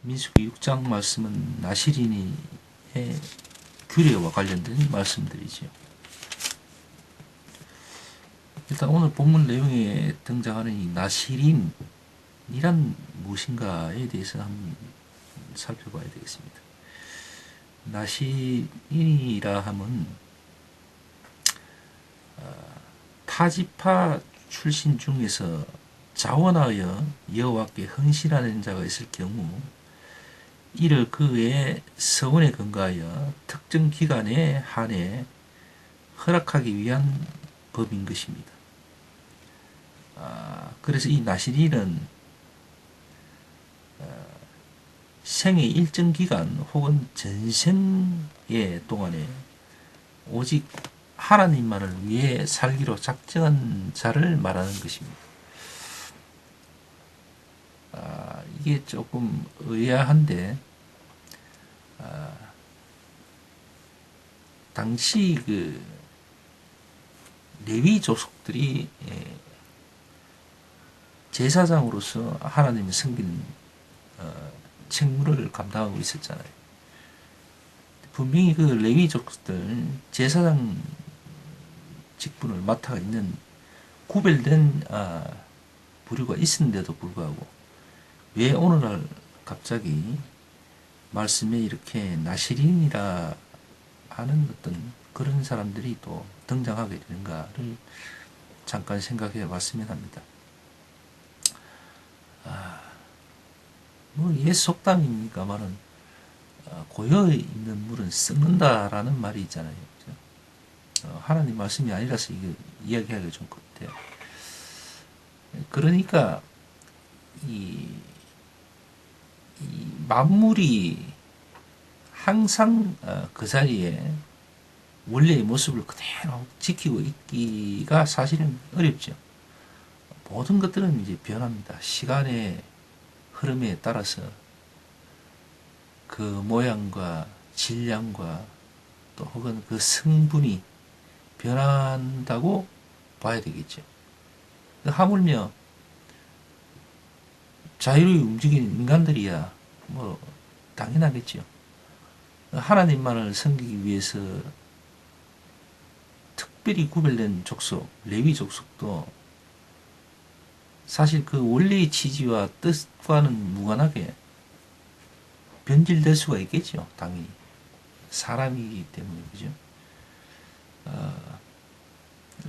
민수기 6장 말씀은 나시린의 규례와 관련된 말씀들이죠. 일단 오늘 본문 내용에 등장하는 이 나시린이란 무엇인가에 대해서 한번 살펴봐야 되겠습니다. 나시린이라 함은 타지파 출신 중에서 자원하여 여호와께 헌신하는 자가 있을 경우 이를 그의 서원에 근거하여 특정 기간에 한해 허락하기 위한 법인 것입니다. 그래서 이 나시린은 생의 일정 기간 혹은 전생의 동안에 오직 하나님만을 위해 살기로 작정한 자를 말하는 것입니다. 이게 조금 의아한데, 당시 그 레위 족속들이 제사장으로서 하나님을 섬기는 책무를 감당하고 있었잖아요. 분명히 그 레위 족속들 제사장 직분을 맡아 있는 구별된 부류가 있었는데도 불구하고 왜 오늘날 갑자기 말씀에 이렇게 나시린이라 하는 어떤 그런 사람들이 또 등장하게 되는가를 잠깐 생각해 봤으면 합니다. 뭐 옛 속담입니까만은 고여 있는 물은 썩는다라는 말이 있잖아요. 하나님 말씀이 아니라서 이거 이야기하기가 좀 그렇대요. 그러니까 이 만물이 항상 그 자리에 원래의 모습을 그대로 지키고 있기가 사실은 어렵죠. 모든 것들은 이제 변합니다. 시간의 흐름에 따라서 그 모양과 질량과 또 혹은 그 성분이 변한다고 봐야 되겠죠. 하물며 자유로이 움직이는 인간들이야 뭐 당연하겠죠. 하나님만을 섬기기 위해서 특별히 구별된 족속, 레위 족속도 사실 그 원래의 취지와 뜻과는 무관하게 변질될 수가 있겠죠. 당연히 사람이기 때문에. 그죠?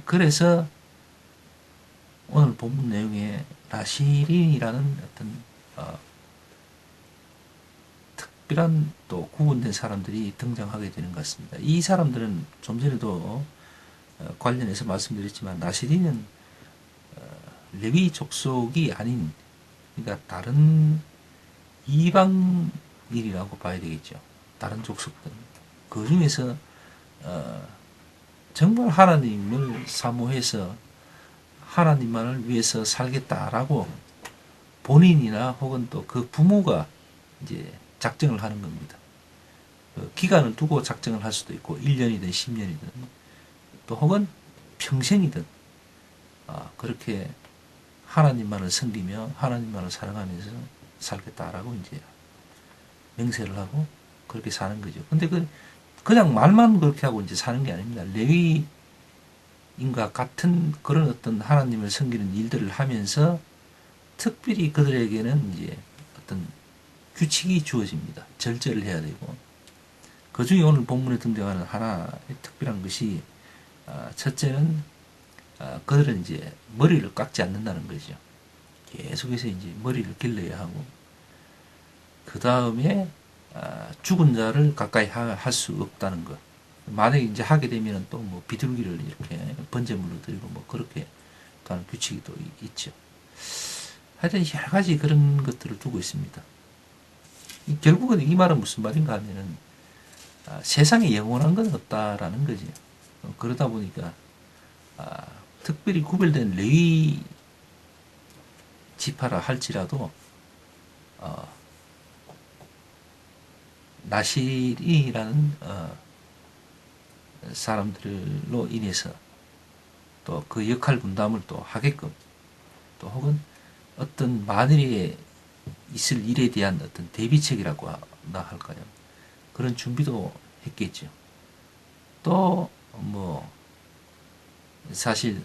그래서 오늘 본문 내용에 나시린이라는 어떤 특별한 또 구분된 사람들이 등장하게 되는 것 같습니다. 이 사람들은 좀 전에도 관련해서 말씀드렸지만 나시린은 레위 족속이 아닌, 그러니까 다른 이방인이라고 봐야 되겠죠. 다른 족속들. 그 중에서 정말 하나님을 사모해서 하나님만을 위해서 살겠다라고 본인이나 혹은 또 그 부모가 이제 작정을 하는 겁니다. 기간을 두고 작정을 할 수도 있고 1년이든 10년이든 또 혹은 평생이든 그렇게 하나님만을 섬기며 하나님만을 사랑하면서 살겠다라고 이제 맹세를 하고 그렇게 사는 거죠. 근데 그냥 말만 그렇게 하고 이제 사는 게 아닙니다. 레위인과 같은 그런 어떤 하나님을 섬기는 일들을 하면서 특별히 그들에게는 이제 어떤 규칙이 주어집니다. 절제를 해야 되고, 그 중에 오늘 본문에 등장하는 하나의 특별한 것이 첫째는 그들은 이제 머리를 깎지 않는다는 거죠. 계속해서 이제 머리를 길러야 하고, 그 다음에 죽은 자를 가까이 할 수 없다는 것. 만약에 이제 하게 되면 또 뭐 비둘기를 이렇게 번제물로 드리고 뭐 그렇게 하는 규칙이 또 있죠. 하여튼 여러 가지 그런 것들을 두고 있습니다. 결국은 이 말은 무슨 말인가 하면은 세상에 영원한 건 없다라는 거지. 그러다 보니까 특별히 구별된 레위 지파라 할지라도 나실이라는 사람들로 인해서 또 그 역할 분담을 또 하게끔, 또 혹은 어떤 만일의 있을 일에 대한 어떤 대비책이라고 나 할까요? 그런 준비도 했겠죠. 또 뭐 사실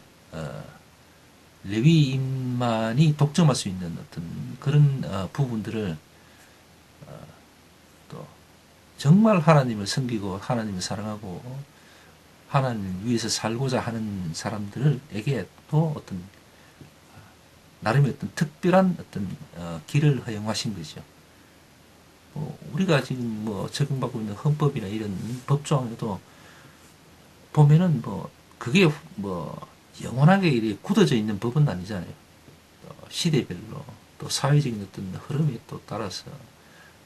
레위인만이 독점할 수 있는 어떤 그런 부분들을 또 정말 하나님을 섬기고 하나님을 사랑하고 하나님을 위해서 살고자 하는 사람들에게 또 어떤 나름의 어떤 특별한 어떤 길을 허용하신 거죠. 우리가 지금 뭐 적용받고 있는 헌법이나 이런 법조항에도 보면은 뭐 그게 뭐 영원하게 이렇게 굳어져 있는 법은 아니잖아요. 시대별로 또 사회적인 어떤 흐름에 또 따라서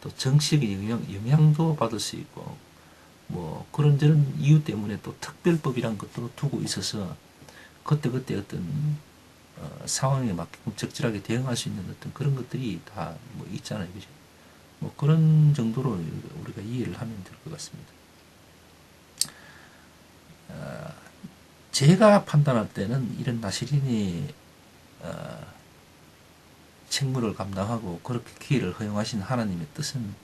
또 정치적인 영향도 받을 수 있고 뭐 그런저런 이유 때문에 또 특별법이란 것도 두고 있어서 그때그때 어떤 상황에 맞게끔 적절하게 대응할 수 있는 어떤 그런 것들이 다 뭐 있잖아요. 그죠? 뭐 그런 정도로 우리가 이해를 하면 될 것 같습니다. 제가 판단할 때는 이런 나시린의 책무를 감당하고 그렇게 기회를 허용하신 하나님의 뜻은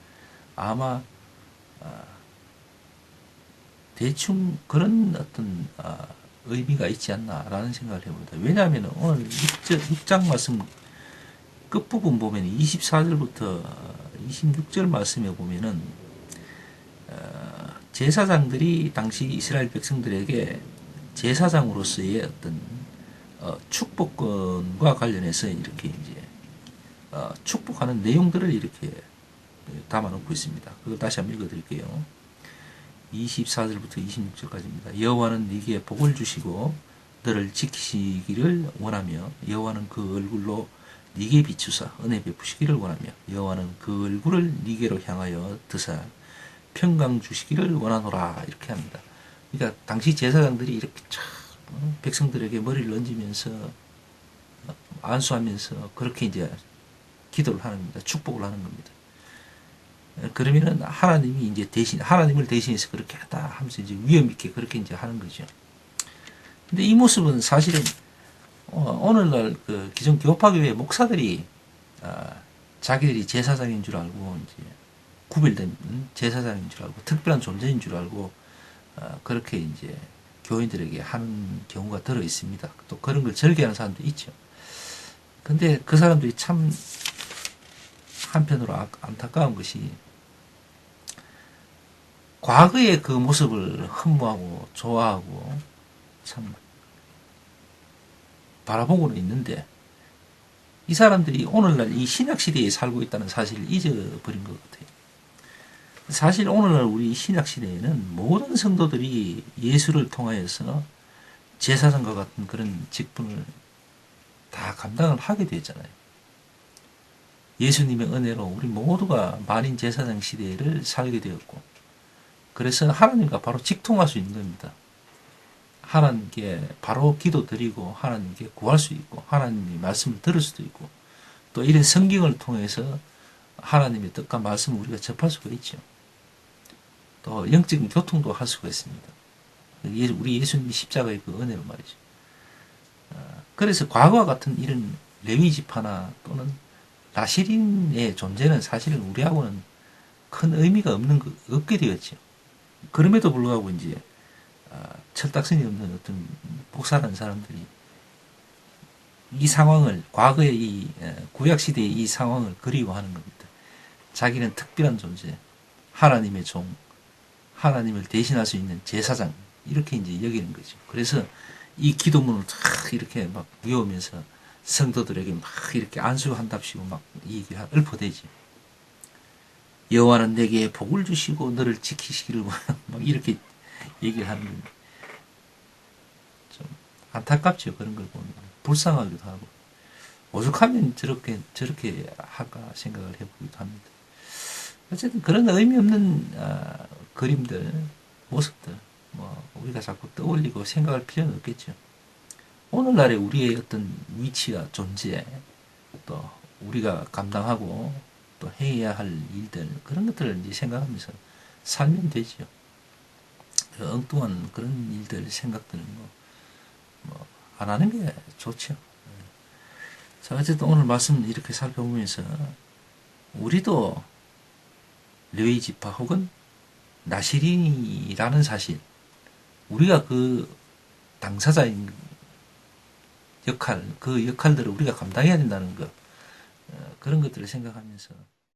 아마 대충 그런 어떤 의미가 있지 않나라는 생각을 해봅니다. 왜냐하면 오늘 6장 말씀 끝부분 보면 24절부터 26절 말씀에 보면은 제사장들이 당시 이스라엘 백성들에게 제사장으로서의 어떤 축복권과 관련해서 이렇게 이제 축복하는 내용들을 이렇게 담아놓고 있습니다. 그걸 다시 한번 읽어드릴게요. 24절부터 26절까지입니다. 여호와는 네게 복을 주시고 너를 지키시기를 원하며 여호와는 그 얼굴로 네게 비추사 은혜 베푸시기를 원하며 여호와는 그 얼굴을 네게로 향하여 드사 평강 주시기를 원하노라 이렇게 합니다. 그러니까 당시 제사장들이 이렇게 참 백성들에게 머리를 얹으면서 안수하면서 그렇게 이제 기도를 하는 겁니다. 축복을 하는 겁니다. 그러면은 하나님이 이제 하나님을 대신해서 그렇게 하다 하면서 이제 위험 있게 그렇게 이제 하는 거죠. 근데 이 모습은 사실은 오늘날 그 기존 교파교회 목사들이 자기들이 제사장인 줄 알고 이제 구별된 제사장인 줄 알고 특별한 존재인 줄 알고 그렇게 이제 교인들에게 하는 경우가 들어 있습니다. 또 그런 걸 절개하는 사람도 있죠. 근데 그 사람들이 참 한편으로 안타까운 것이 과거의 그 모습을 흠모하고 좋아하고 참 바라보고는 있는데 이 사람들이 오늘날 이 신약 시대에 살고 있다는 사실을 잊어버린 것 같아요. 사실 오늘날 우리 신약 시대에는 모든 성도들이 예수를 통하여서 제사장과 같은 그런 직분을 다 감당을 하게 되었잖아요. 예수님의 은혜로 우리 모두가 만인 제사장 시대를 살게 되었고 그래서 하나님과 바로 직통할 수 있는 겁니다. 하나님께 바로 기도 드리고 하나님께 구할 수 있고 하나님의 말씀을 들을 수도 있고 또 이런 성경을 통해서 하나님의 뜻과 말씀을 우리가 접할 수가 있죠. 또 영적인 교통도 할 수가 있습니다. 우리 예수님이 십자가의 그 은혜로 말이죠. 그래서 과거와 같은 이런 레위 지파나 또는 나시린의 존재는 사실은 우리하고는 큰 의미가 없게 되었죠. 그럼에도 불구하고 이제 철딱선이 없는 어떤 복사하는 사람들이 이 상황을 과거의 이 구약 시대의 이 상황을 그리워하는 겁니다. 자기는 특별한 존재, 하나님의 종, 하나님을 대신할 수 있는 제사장 이렇게 이제 여기는 거죠. 그래서 이 기도문을 탁 이렇게 막 외우면서 성도들에게 막 이렇게 안수한답시고 막 얘기를 읊어대지. 여호와는 내게 복을 주시고 너를 지키시기를 막 이렇게 얘기를 하는 겁니다. 좀 안타깝죠. 그런 걸 보면 불쌍하기도 하고 오죽하면 저렇게 할까 생각을 해보기도 합니다. 어쨌든 그런 의미 없는 그림들, 모습들 뭐 우리가 자꾸 떠올리고 생각할 필요는 없겠죠. 오늘날의 우리의 어떤 위치와 존재, 또 우리가 감당하고 또 해야 할 일들 그런 것들을 이제 생각하면서 살면 되죠. 그 엉뚱한 그런 일들 생각들은 안 하는 게 좋죠. 자, 어쨌든 오늘 말씀 이렇게 살펴보면서 우리도 레위 지파 혹은 나시린이라는 사실, 우리가 그 당사자인 역할, 그 역할들을 우리가 감당해야 된다는 것, 그런 것들을 생각하면서